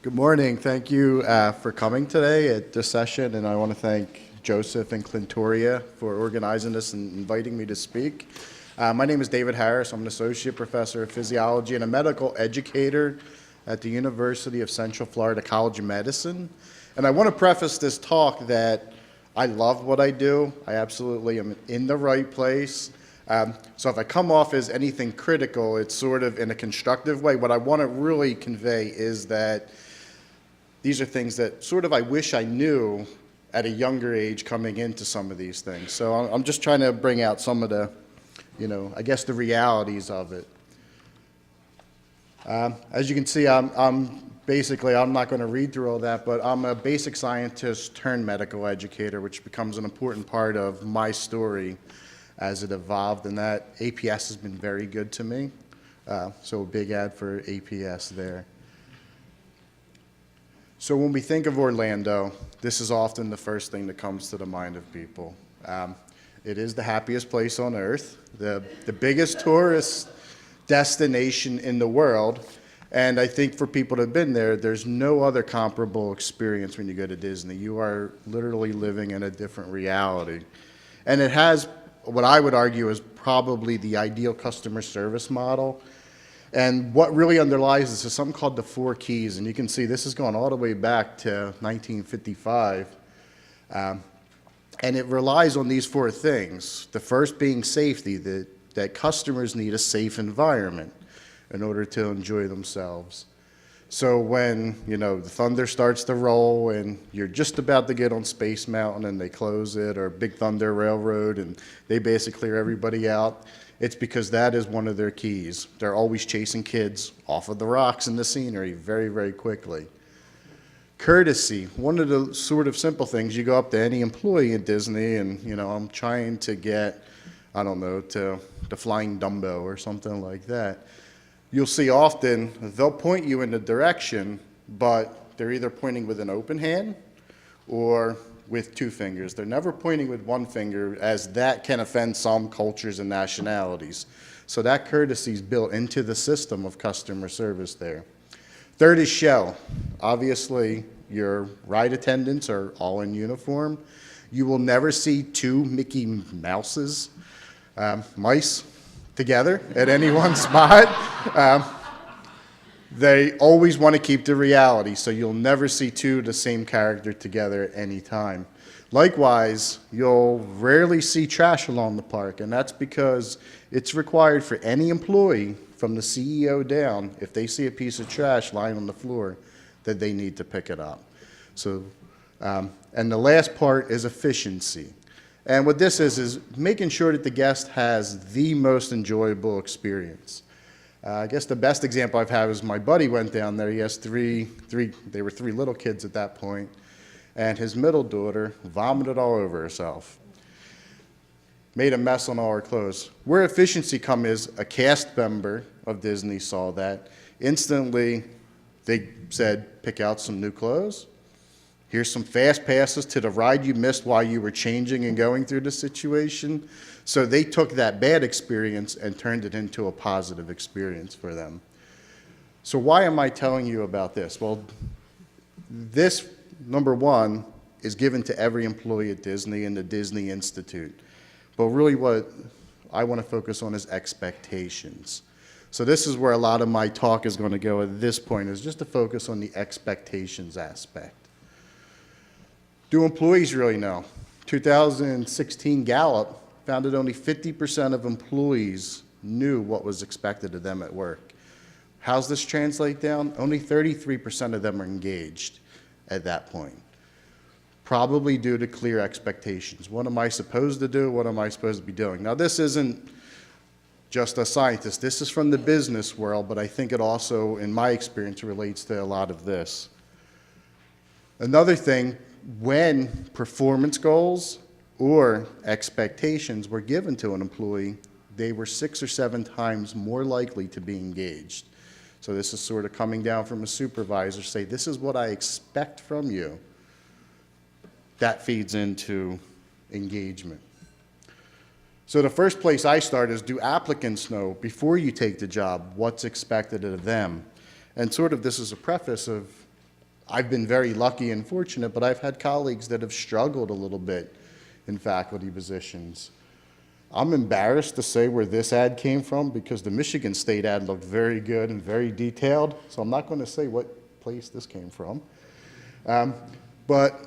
Good morning. Thank you for coming today at this session, and I want to thank Joseph and Clintoria for organizing this and inviting me to speak. My name is David Harris. I'm an associate professor of physiology and a medical educator at the University of Central Florida College of Medicine. And I want to preface this talk that I love what I do. I absolutely am in the right place. So if I come off as anything critical, it's sort of in a constructive way. What I want to really convey is that these are things that sort of I wish I knew at a younger age coming into some of these things. So I'm just trying to bring out some of the, I guess the realities of it. As you can see, I'm not going to read through all that, but I'm a basic scientist turned medical educator, which becomes an important part of my story as it evolved, and that APS has been very good to me. So a big ad for APS there. So when we think of Orlando, this is often the first thing that comes to the mind of people. It is the happiest place on earth, the biggest tourist destination in the world, and I think for people that have been there, there's no other comparable experience when you go to Disney. You are literally living in a different reality. And it has what I would argue is probably the ideal customer service model. And what really underlies this is something called the 4 keys. And you can see this is going all the way back to 1955. And it relies on these 4 things. The first being safety, that customers need a safe environment in order to enjoy themselves. So when, the thunder starts to roll and you're just about to get on Space Mountain and they close it, or Big Thunder Railroad and they basically clear everybody out, it's because that is one of their keys. They're always chasing kids off of the rocks and the scenery very, very quickly. Courtesy, one of the sort of simple things. You go up to any employee at Disney and, I'm trying to get, to the Flying Dumbo or something like that. You'll see often they'll point you in the direction, but they're either pointing with an open hand or with 2 fingers. They're never pointing with 1 finger, as that can offend some cultures and nationalities. So that courtesy is built into the system of customer service there. Third is show. Obviously, your ride attendants are all in uniform. You will never see 2 Mickey Mouses, mice, together at any one spot. They always want to keep the reality, so you'll never see 2 of the same character together at any time. Likewise, you'll rarely see trash along the park, and that's because it's required for any employee from the CEO down, if they see a piece of trash lying on the floor, that they need to pick it up. So, and the last part is efficiency. And what this is making sure that the guest has the most enjoyable experience. I guess the best example I've had is my buddy went down there. He has they were 3 little kids at that point, and his middle daughter vomited all over herself. Made a mess on all her clothes. Where efficiency comes is a cast member of Disney saw that. Instantly, they said, pick out some new clothes. Here's some fast passes to the ride you missed while you were changing and going through the situation. So they took that bad experience and turned it into a positive experience for them. So why am I telling you about this? Well, this, number 1, is given to every employee at Disney and the Disney Institute. But really what I want to focus on is expectations. So this is where a lot of my talk is going to go at this point, is just to focus on the expectations aspect. Do employees really know? 2016 Gallup found that only 50% of employees knew what was expected of them at work. How's this translate down? Only 33% of them are engaged at that point. Probably due to clear expectations. What am I supposed to do? What am I supposed to be doing? Now, this isn't just a scientist. This is from the business world, but I think it also, in my experience, relates to a lot of this. Another thing, when performance goals or expectations were given to an employee, they were 6 or 7 times more likely to be engaged. So this is sort of coming down from a supervisor, say, this is what I expect from you. That feeds into engagement. So the first place I start is, do applicants know before you take the job what's expected of them? And sort of this is a preface of I've been very lucky and fortunate, but I've had colleagues that have struggled a little bit in faculty positions. I'm embarrassed to say where this ad came from because the Michigan State ad looked very good and very detailed, so I'm not going to say what place this came from. But,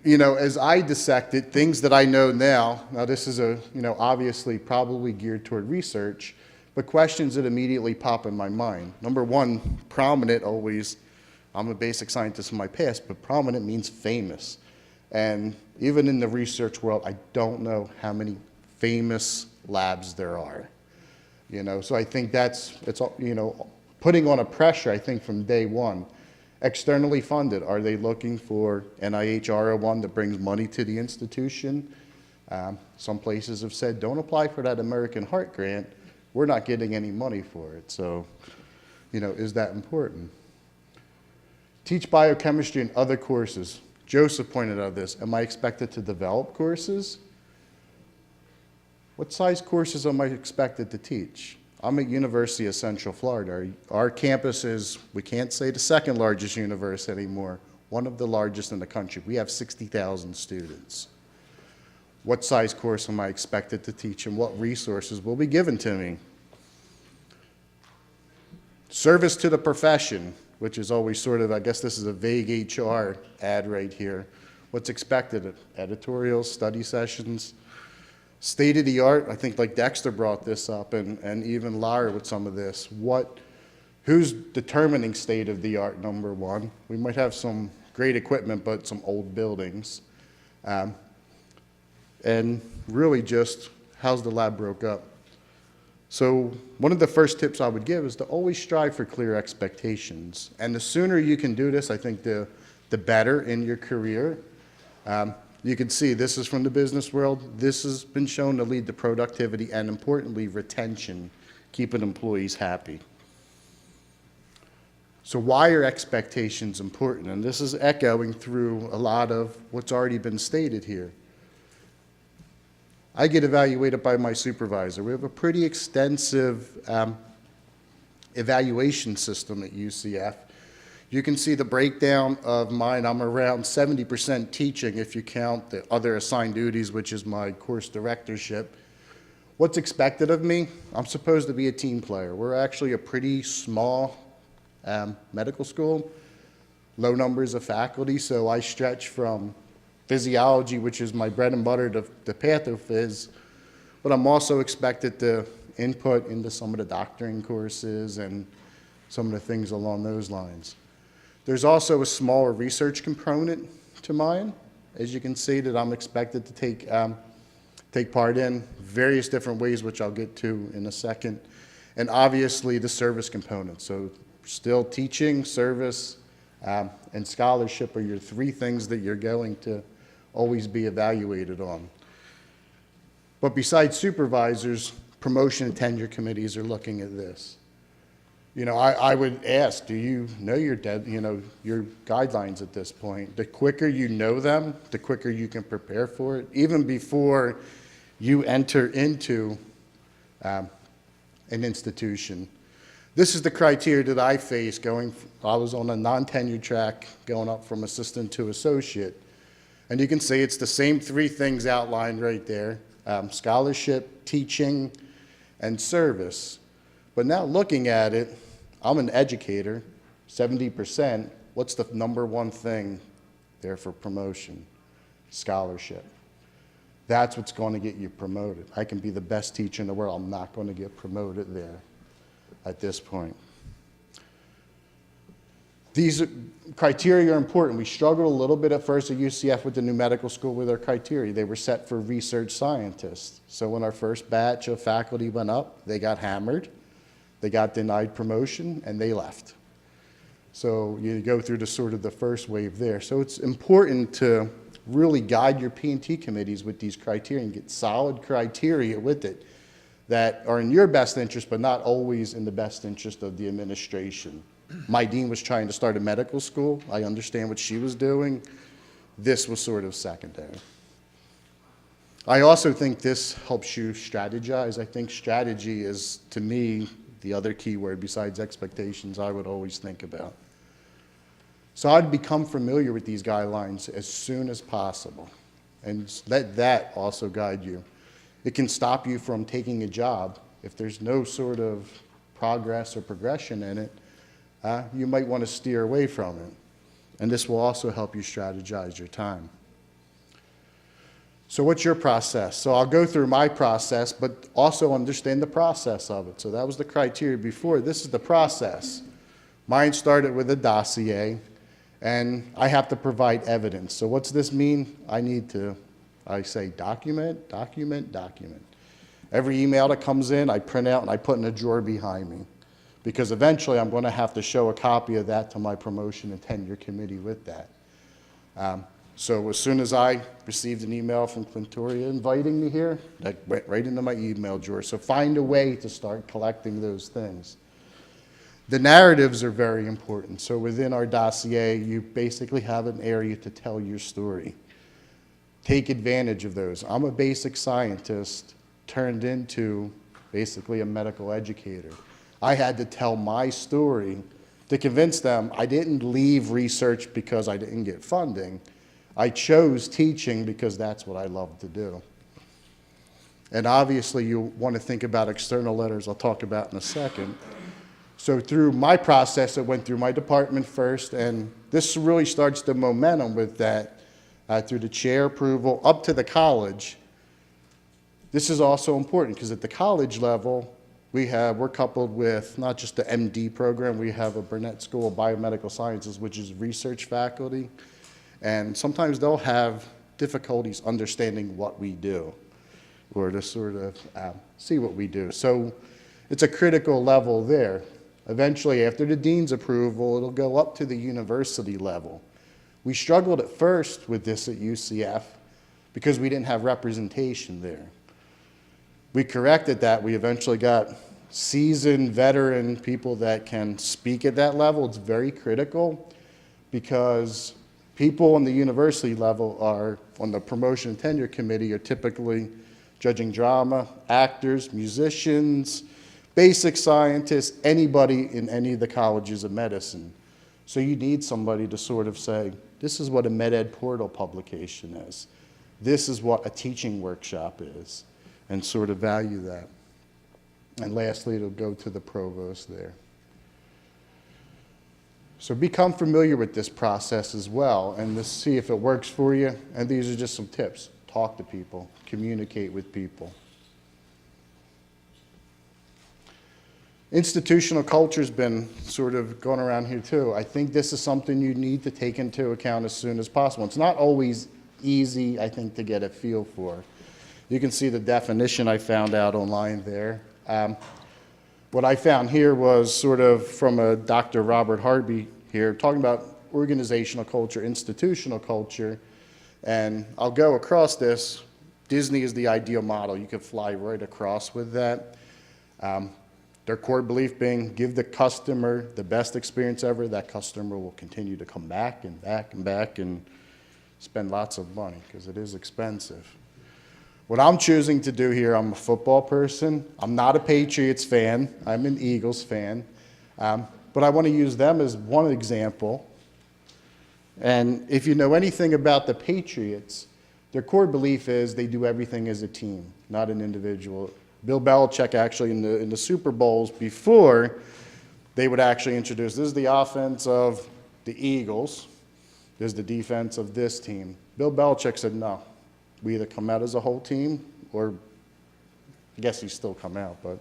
you know, as I dissect it, things that I know now this is obviously probably geared toward research, but questions that immediately pop in my mind. Number one, prominent always, I'm a basic scientist in my past, but prominent means famous. And even in the research world, I don't know how many famous labs there are. You know, so I think it's putting on a pressure, I think, from day one. Externally funded, are they looking for NIH R01 that brings money to the institution? Some places have said, don't apply for that American Heart Grant. We're not getting any money for it. So, you know, is that important? Teach biochemistry and other courses. Joseph pointed out this. Am I expected to develop courses? What size courses am I expected to teach? I'm at University of Central Florida. Our campus is, we can't say the second largest university anymore, one of the largest in the country. We have 60,000 students. What size course am I expected to teach and what resources will be given to me? Service to the profession, which is always sort of, I guess this is a vague HR ad right here. What's expected? Editorials, study sessions, state of the art. I think like Dexter brought this up and even Lara with some of this. Who's determining state of the art, number one? We might have some great equipment, but some old buildings. And really just how's the lab broke up. So one of the first tips I would give is to always strive for clear expectations. And the sooner you can do this, I think the better in your career. You can see this is from the business world. This has been shown to lead to productivity and, importantly, retention, keeping employees happy. So why are expectations important? And this is echoing through a lot of what's already been stated here. I get evaluated by my supervisor. We have a pretty extensive evaluation system at UCF. You can see the breakdown of mine. I'm around 70% teaching if you count the other assigned duties, which is my course directorship. What's expected of me? I'm supposed to be a team player. We're actually a pretty small medical school, low numbers of faculty, so I stretch from physiology, which is my bread and butter, the pathophys, but I'm also expected to input into some of the doctoring courses and some of the things along those lines. There's also a smaller research component to mine, as you can see, that I'm expected to take part in various different ways, which I'll get to in a second, and obviously the service component. So still teaching, service, and scholarship are your three things that you're going to always be evaluated on. But besides supervisors, promotion and tenure committees are looking at this. You know, I would ask, do you know your guidelines at this point? The quicker you know them, the quicker you can prepare for it, even before you enter into an institution. This is the criteria that I faced I was on a non-tenured track going up from assistant to associate. And you can see it's the same three things outlined right there, scholarship, teaching, and service. But now looking at it, I'm an educator, 70%. What's the number one thing there for promotion? Scholarship. That's what's going to get you promoted. I can be the best teacher in the world. I'm not going to get promoted there at this point. These criteria are important. We struggled a little bit at first at UCF with the new medical school with our criteria. They were set for research scientists. So when our first batch of faculty went up, they got hammered, they got denied promotion, and they left. So you go through the sort of the first wave there. So it's important to really guide your P&T committees with these criteria and get solid criteria with it that are in your best interest, but not always in the best interest of the administration. My dean was trying to start a medical school. I understand what she was doing. This was sort of secondary. I also think this helps you strategize. I think strategy is, to me, the other key word besides expectations I would always think about. So I'd become familiar with these guidelines as soon as possible, and let that also guide you. It can stop you from taking a job if there's no sort of progress or progression in it. You might want to steer away from it, and this will also help you strategize your time. So what's your process? So I'll go through my process, but also understand the process of it. So that was the criteria before. This is the process. Mine started with a dossier, and I have to provide evidence. So what's this mean? I say document, document, document. Every email that comes in, I print out and I put in a drawer behind me, because eventually I'm going to have to show a copy of that to my promotion and tenure committee with that. So as soon as I received an email from Clintoria inviting me here, that went right into my email drawer. So find a way to start collecting those things. The narratives are very important. So within our dossier, you basically have an area to tell your story. Take advantage of those. I'm a basic scientist turned into basically a medical educator. I had to tell my story to convince them I didn't leave research because I didn't get funding. I chose teaching because that's what I love to do. And obviously you want to think about external letters I'll talk about in a second. So through my process, it went through my department first, and this really starts the momentum with that through the chair approval up to the college. This is also important because at the college level, we're coupled with not just the MD program, we have a Burnett School of Biomedical Sciences, which is research faculty. And sometimes they'll have difficulties understanding what we do or to sort of see what we do. So it's a critical level there. Eventually, after the dean's approval, it'll go up to the university level. We struggled at first with this at UCF because we didn't have representation there. We corrected that. We eventually got seasoned veteran people that can speak at that level. It's very critical because people on the university level are, on the promotion and tenure committee, are typically judging drama, actors, musicians, basic scientists, anybody in any of the colleges of medicine. So you need somebody to sort of say, this is what a MedEd portal publication is. This is what a teaching workshop is, and sort of value that. And lastly, it'll go to the provost there. So become familiar with this process as well, and to see if it works for you. And these are just some tips. Talk to people, communicate with people. Institutional culture has been sort of going around here too. I think this is something you need to take into account as soon as possible. It's not always easy, I think, to get a feel for. You can see the definition I found out online there. What I found here was sort of from a Dr. Robert Harvey here, talking about organizational culture, institutional culture, and I'll go across this. Disney is the ideal model. You could fly right across with that. Their core belief being, give the customer the best experience ever. That customer will continue to come back and back and back and spend lots of money because it is expensive. What I'm choosing to do here, I'm a football person. I'm not a Patriots fan. I'm an Eagles fan. But I want to use them as one example. And if you know anything about the Patriots, their core belief is they do everything as a team, not an individual. Bill Belichick actually in the Super Bowls before, they would actually introduce, this is the offense of the Eagles, this is the defense of this team. Bill Belichick said, no, we either come out as a whole team, or I guess he still come out, but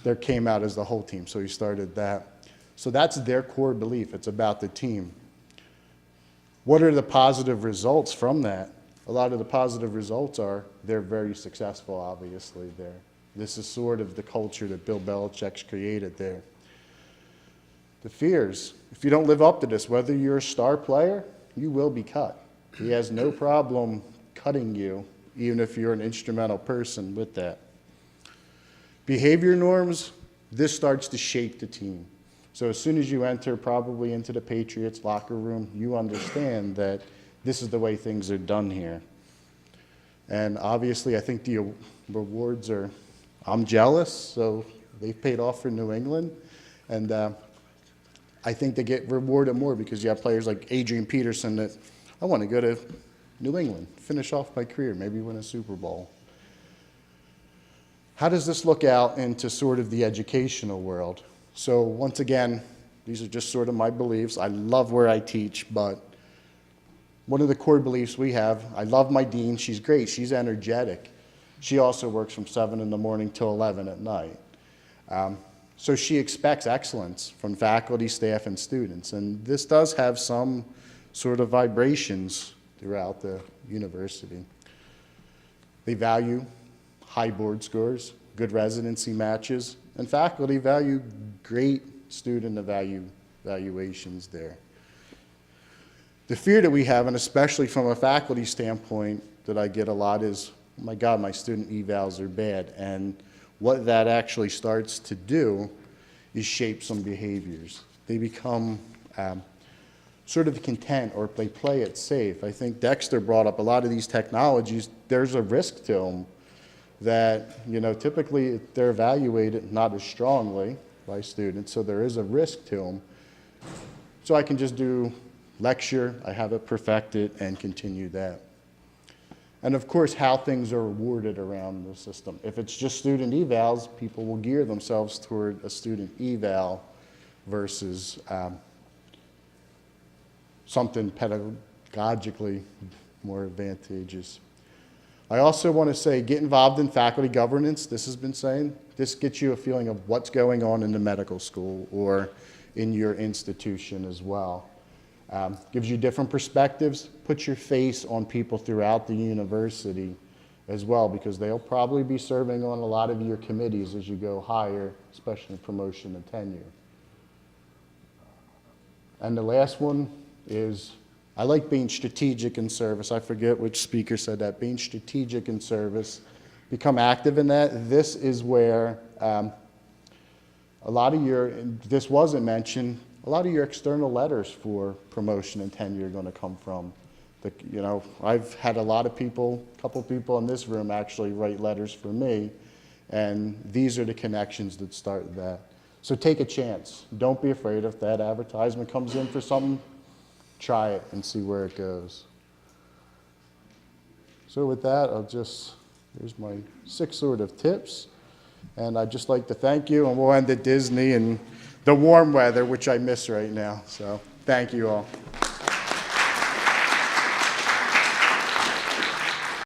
they came out as the whole team, so he started that. So that's their core belief. It's about the team. What are the positive results from that? A lot of the positive results are they're very successful, obviously, there. This is sort of the culture that Bill Belichick's created there. The fears, if you don't live up to this, whether you're a star player, you will be cut. He has no problem cutting you, even if you're an instrumental person with that. Behavior norms, this starts to shape the team. So as soon as you enter probably into the Patriots locker room, you understand that this is the way things are done here. And obviously, I think the rewards are, I'm jealous, so they've paid off for New England. And I think they get rewarded more because you have players like Adrian Peterson that, I want to go to New England, finish off my career, maybe win a Super Bowl. How does this look out into sort of the educational world? So once again, these are just sort of my beliefs. I love where I teach, but one of the core beliefs we have, I love my dean. She's great. She's energetic. She also works from 7 in the morning till 11 at night. So she expects excellence from faculty, staff, and students. And this does have some sort of vibrations throughout the university. They value high board scores, good residency matches, and faculty value great student evaluations there. The fear that we have, and especially from a faculty standpoint that I get a lot, is, oh my God, my student evals are bad. And what that actually starts to do is shape some behaviors. They become sort of content, or they play it safe. I think Dexter brought up a lot of these technologies. There's a risk to them that, you know, typically they're evaluated not as strongly by students, so there is a risk to them. So I can just do lecture, I have it perfected, and continue that. And of course, how things are rewarded around the system. If it's just student evals, people will gear themselves toward a student eval versus something pedagogically more advantageous. I also want to say, get involved in faculty governance. This has been saying, this gets you a feeling of what's going on in the medical school or in your institution as well. Gives you different perspectives, puts your face on people throughout the university as well, because they'll probably be serving on a lot of your committees as you go higher, especially in promotion and tenure. And the last one is, I like being strategic in service. I forget which speaker said that, being strategic in service. Become active in that. This is where a lot of your, this wasn't mentioned, a lot of your external letters for promotion and tenure are going to come from. You know, I've had a lot of people, a couple people in this room actually write letters for me, and these are the connections that start that. So take a chance. Don't be afraid if that advertisement comes in for something. Try it and see where it goes. So with that, here's my 6 sort of tips. And I'd just like to thank you, and we'll end at Disney and the warm weather, which I miss right now. So thank you all.